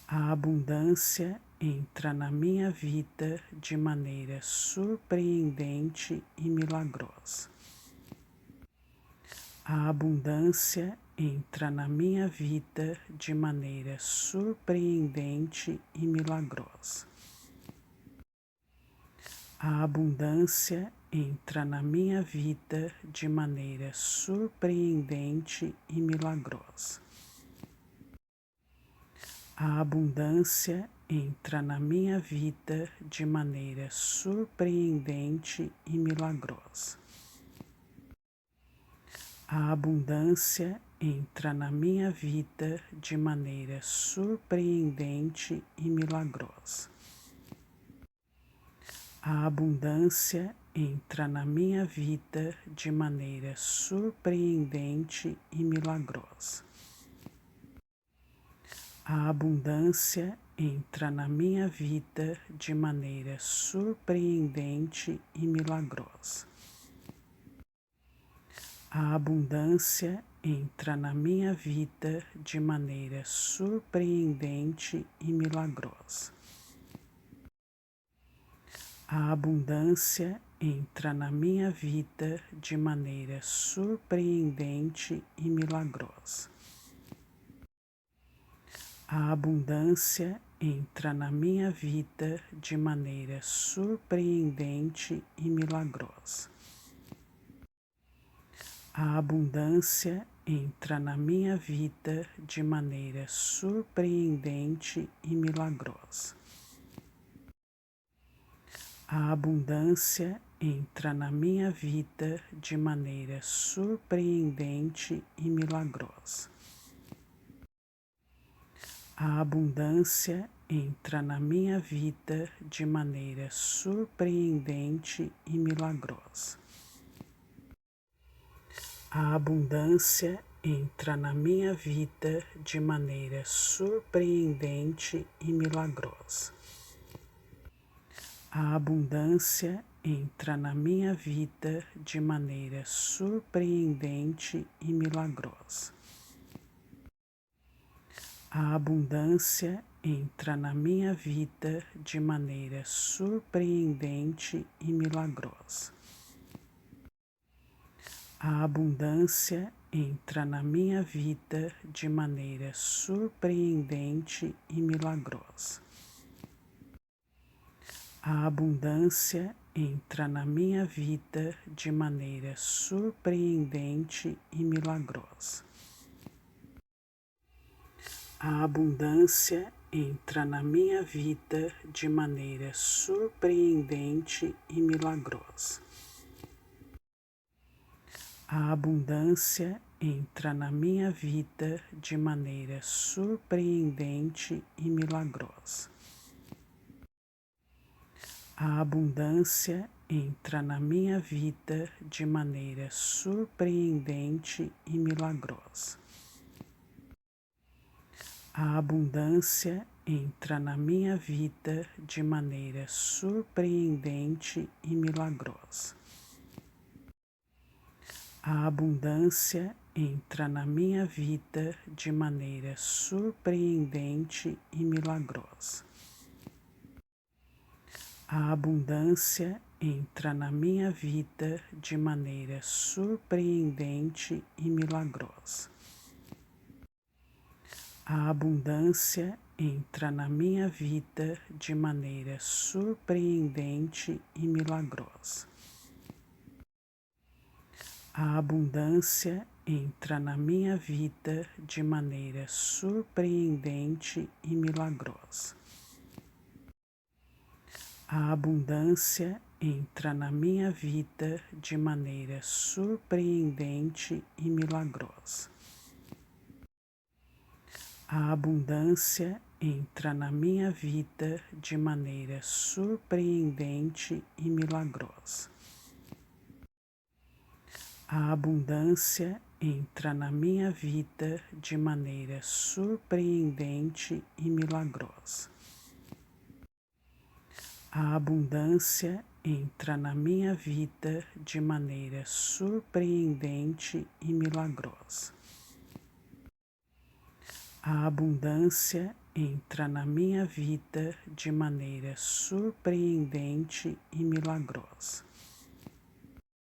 A abundância entra na minha vida de maneira surpreendente e milagrosa. A abundância entra na minha vida de maneira surpreendente e milagrosa. A abundância entra na minha vida de maneira surpreendente e milagrosa. A abundância entra na minha vida de maneira surpreendente e milagrosa. A abundância entra na minha vida de maneira surpreendente e milagrosa. A abundância entra na minha vida de maneira surpreendente e milagrosa. A abundância entra na minha vida de maneira surpreendente e milagrosa. A abundância entra na minha vida de maneira surpreendente e milagrosa. A abundância entra na minha vida de maneira surpreendente e milagrosa. A abundância entra na minha vida de maneira surpreendente e milagrosa. A abundância entra na minha vida de maneira surpreendente e milagrosa. A abundância entra na minha vida de maneira surpreendente e milagrosa. A abundância entra na minha vida de maneira surpreendente e milagrosa. A abundância entra na minha vida de maneira surpreendente e milagrosa. A abundância entra na minha vida de maneira surpreendente e milagrosa. A abundância entra na minha vida de maneira surpreendente e milagrosa. A abundância entra na minha vida de maneira surpreendente e milagrosa. A abundância entra na minha vida de maneira surpreendente e milagrosa. A abundância entra na minha vida de maneira surpreendente e milagrosa. A abundância entra na minha vida de maneira surpreendente e milagrosa. A abundância entra na minha vida de maneira surpreendente e milagrosa. A abundância entra na minha vida de maneira surpreendente e milagrosa. A abundância entra na minha vida de maneira surpreendente e milagrosa. A abundância entra na minha vida de maneira surpreendente e milagrosa. A abundância entra na minha vida de maneira surpreendente e milagrosa. A abundância entra na minha vida de maneira surpreendente e milagrosa. A abundância entra na minha vida de maneira surpreendente e milagrosa. A abundância entra na minha vida de maneira surpreendente e milagrosa. A abundância entra na minha vida de maneira surpreendente e milagrosa. A abundância entra na minha vida de maneira surpreendente e milagrosa. A abundância entra na minha vida de maneira surpreendente e milagrosa.